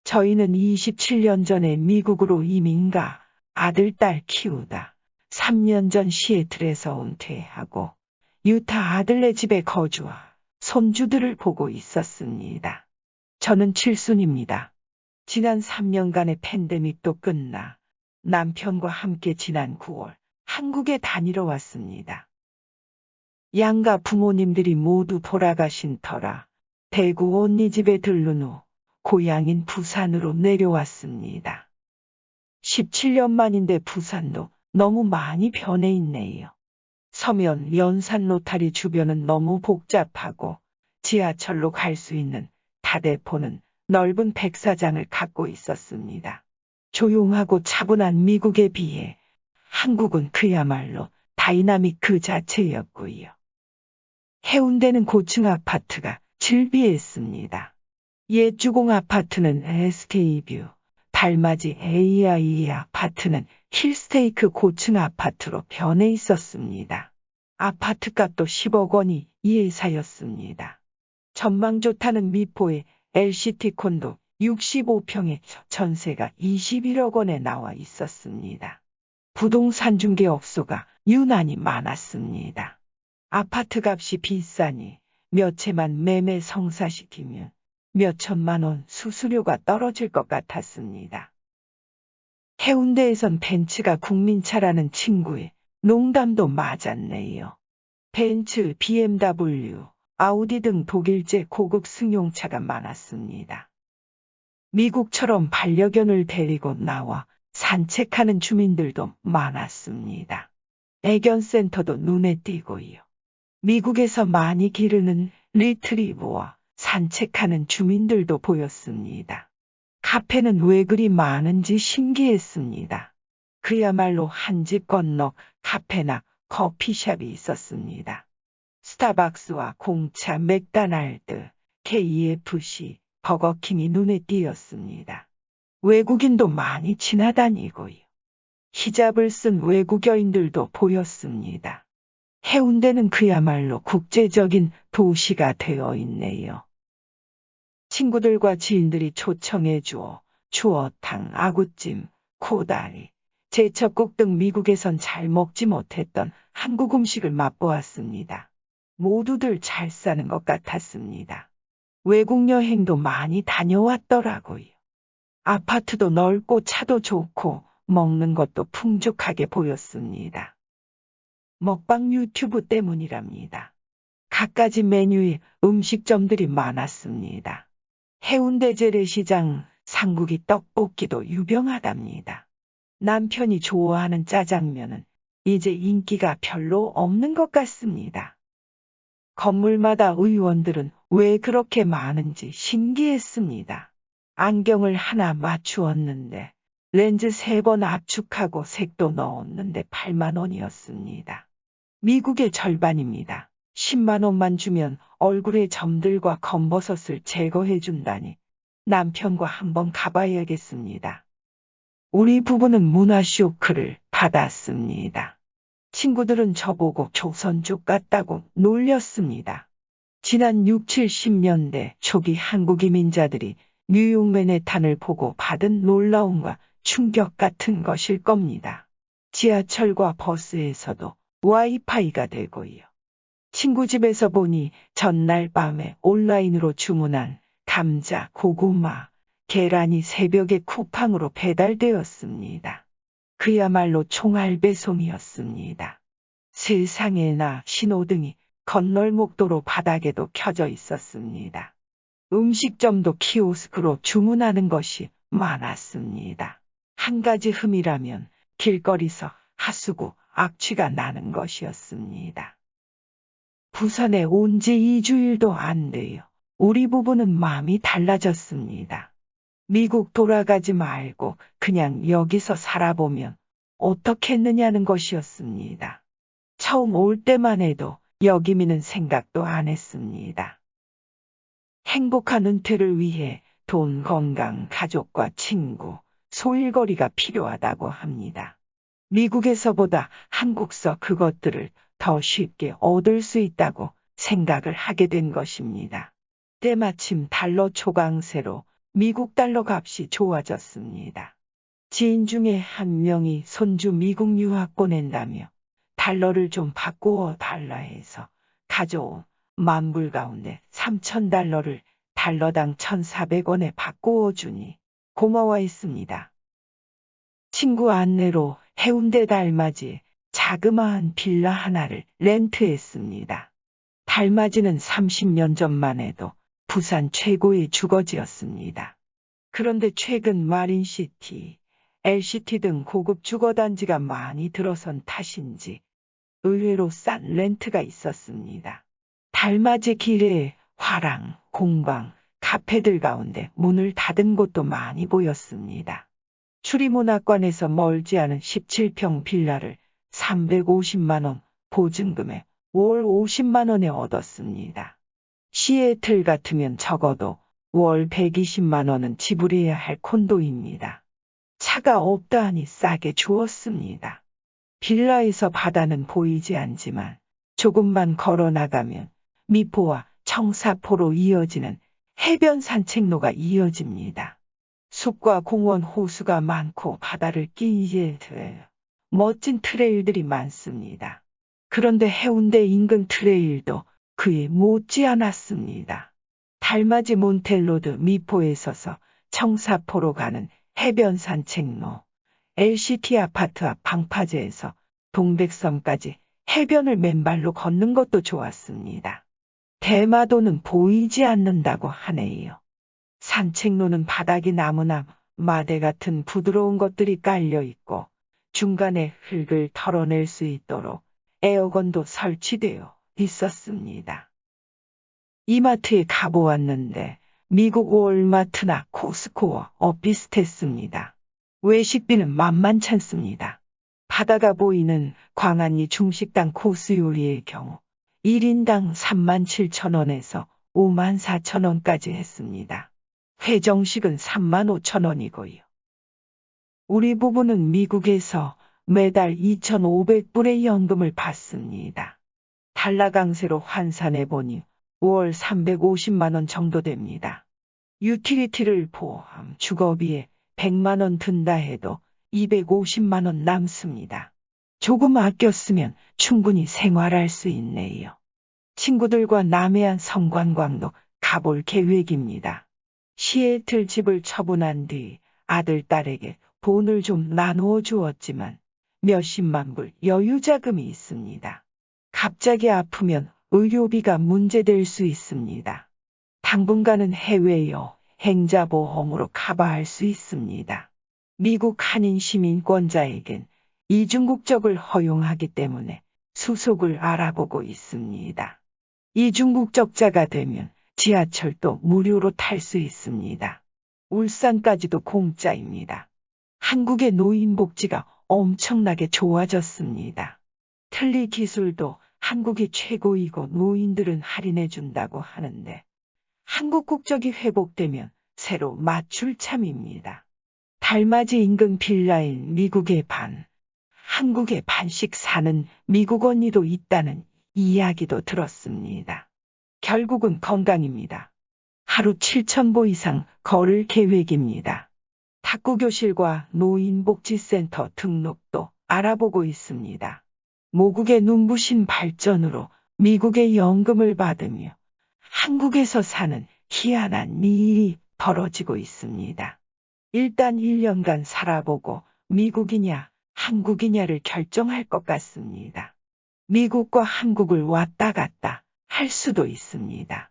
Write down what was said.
저희는 27년 전에 미국으로 이민가 아들, 딸 키우다 3년 전 시애틀에서 은퇴하고 유타 아들네 집에 거주와 손주들을 보고 있었습니다. 저는 칠순입니다. 지난 3년간의 팬데믹도 끝나 남편과 함께 지난 9월 한국에 다니러 왔습니다. 양가 부모님들이 모두 돌아가신 터라 대구 언니 집에 들른 후 고향인 부산으로 내려왔습니다. 17년 만인데 부산도 너무 많이 변해 있네요. 서면 연산 로타리 주변은 너무 복잡하고 지하철로 갈 수 있는 다대포는 넓은 백사장을 갖고 있었습니다. 조용하고 차분한 미국에 비해 한국은 그야말로 다이나믹 그 자체였고요. 해운대는 고층 아파트가 즐비했습니다. 옛 주공 아파트는 SK뷰, 달맞이 AIE 아파트는 힐스테이크 고층 아파트로 변해 있었습니다. 아파트 값도 10억 원이 예사였습니다. 전망 좋다는 미포의 LCT 콘도 65평에 전세가 21억 원에 나와 있었습니다. 부동산 중개업소가 유난히 많았습니다. 아파트 값이 비싸니 몇 채만 매매 성사시키면 몇 천만 원 수수료가 떨어질 것 같았습니다. 해운대에선 벤츠가 국민차라는 친구의 농담도 맞았네요. 벤츠, BMW, 아우디 등 독일제 고급 승용차가 많았습니다. 미국처럼 반려견을 데리고 나와 산책하는 주민들도 많았습니다. 애견센터도 눈에 띄고요. 미국에서 많이 기르는 리트리버와 산책하는 주민들도 보였습니다. 카페는 왜 그리 많은지 신기했습니다. 그야말로 한 집 건너 카페나 커피숍이 있었습니다. 스타벅스와 공차, 맥도날드, KFC, 버거킹이 눈에 띄었습니다. 외국인도 많이 지나다니고요. 히잡을 쓴 외국여인들도 보였습니다. 해운대는 그야말로 국제적인 도시가 되어 있네요. 친구들과 지인들이 초청해 주어 추어탕, 아구찜, 코다리, 제첩국 등 미국에선 잘 먹지 못했던 한국 음식을 맛보았습니다. 모두들 잘 사는 것 같았습니다. 외국 여행도 많이 다녀왔더라고요. 아파트도 넓고 차도 좋고 먹는 것도 풍족하게 보였습니다. 먹방 유튜브 때문이랍니다. 갖가지 메뉴의 음식점들이 많았습니다. 해운대 재래시장 상국이 떡볶이도 유명하답니다. 남편이 좋아하는 짜장면은 이제 인기가 별로 없는 것 같습니다. 건물마다 의원들은 왜 그렇게 많은지 신기했습니다. 안경을 하나 맞추었는데 렌즈 3번 압축하고 색도 넣었는데 8만 원이었습니다. 미국의 절반입니다. 10만 원만 주면 얼굴의 점들과 검버섯을 제거해 준다니 남편과 한번 가봐야겠습니다. 우리 부부는 문화 쇼크를 받았습니다. 친구들은 저보고 조선족 같다고 놀렸습니다. 지난 6, 70년대 초기 한국 이민자들이 뉴욕 맨해탄을 보고 받은 놀라움과 충격 같은 것일 겁니다. 지하철과 버스에서도 와이파이가 되고요. 친구 집에서 보니 전날 밤에 온라인으로 주문한 감자, 고구마, 계란이 새벽에 쿠팡으로 배달되었습니다. 그야말로 총알 배송이었습니다. 세상에나 신호등이 건널목도로 바닥에도 켜져 있었습니다. 음식점도 키오스크로 주문하는 것이 많았습니다. 한 가지 흠이라면 길거리서 하수구, 악취가 나는 것이었습니다. 부산에 온 지 2주일도 안 돼요. 우리 부부는 마음이 달라졌습니다. 미국 돌아가지 말고 그냥 여기서 살아보면 어떻겠느냐는 것이었습니다. 처음 올 때만 해도 여기 미는 생각도 안 했습니다. 행복한 은퇴를 위해 돈, 건강, 가족과 친구, 소일거리가 필요하다고 합니다. 미국에서보다 한국서 그것들을 더 쉽게 얻을 수 있다고 생각을 하게 된 것입니다. 때마침 달러 초강세로 미국 달러 값이 좋아졌습니다. 지인 중에 한 명이 손주 미국 유학 보낸다며 달러를 좀 바꾸어 달라 해서 가져온 만불 가운데 3,000달러를 달러당 1,400원에 바꾸어 주니 고마워했습니다. 친구 안내로 해운대 달맞이 자그마한 빌라 하나를 렌트했습니다. 달맞이는 30년 전만 해도 부산 최고의 주거지였습니다. 그런데 최근 마린시티, LCT 등 고급 주거단지가 많이 들어선 탓인지 의외로 싼 렌트가 있었습니다. 달맞이 길에 화랑, 공방, 카페들 가운데 문을 닫은 곳도 많이 보였습니다. 추리문학관에서 멀지 않은 17평 빌라를 350만 원 보증금에 월 50만 원에 얻었습니다. 시애틀 같으면 적어도 월 120만 원은 지불해야 할 콘도입니다. 차가 없다 하니 싸게 주었습니다. 빌라에서 바다는 보이지 않지만 조금만 걸어 나가면 미포와 청사포로 이어지는 해변 산책로가 이어집니다. 숲과 공원 호수가 많고 바다를 끼니에 멋진 트레일들이 많습니다. 그런데 해운대 인근 트레일도 그에 못지 않았습니다. 달맞이 몬텔로드 미포에 서서 청사포로 가는 해변 산책로, LCT 아파트 앞 방파제에서 동백섬까지 해변을 맨발로 걷는 것도 좋았습니다. 대마도는 보이지 않는다고 하네요. 산책로는 바닥이 나무나 마대 같은 부드러운 것들이 깔려 있고 중간에 흙을 털어낼 수 있도록 에어건도 설치되어 있었습니다. 이마트에 가보았는데 미국 월마트나 코스코와 비슷했습니다. 외식비는 만만찮습니다. 바다가 보이는 광안리 중식당 코스 요리의 경우 1인당 37,000원에서 54,000원까지 했습니다. 회정식은 35,000원이고요. 우리 부부는 미국에서 매달 2,500불의 연금을 받습니다. 달러 강세로 환산해 보니 월 350만 원 정도 됩니다. 유틸리티를 포함 주거비에 100만 원 든다 해도 250만 원 남습니다. 조금 아껴 쓰면 충분히 생활할 수 있네요. 친구들과 남해안 성관광도 가볼 계획입니다. 시애틀 집을 처분한 뒤 아들, 딸에게 돈을 좀 나누어 주었지만 몇십만 불 여유자금이 있습니다. 갑자기 아프면 의료비가 문제될 수 있습니다. 당분간은 해외여행자보험으로 커버할 수 있습니다. 미국 한인 시민권자에겐 이중국적을 허용하기 때문에 수속을 알아보고 있습니다. 이중국적자가 되면 지하철도 무료로 탈 수 있습니다. 울산까지도 공짜입니다. 한국의 노인복지가 엄청나게 좋아졌습니다. 틀니 기술도 한국이 최고이고 노인들은 할인해준다고 하는데 한국 국적이 회복되면 새로 맞출 참입니다. 달맞이 인근 빌라인 미국의 반, 한국의 반씩 사는 미국 언니도 있다는 이야기도 들었습니다. 결국은 건강입니다. 하루 7,000보 이상 걸을 계획입니다. 탁구교실과 노인복지센터 등록도 알아보고 있습니다. 모국의 눈부신 발전으로 미국의 연금을 받으며 한국에서 사는 희한한 일이 벌어지고 있습니다. 일단 1년간 살아보고 미국이냐 한국이냐를 결정할 것 같습니다. 미국과 한국을 왔다 갔다 할 수도 있습니다.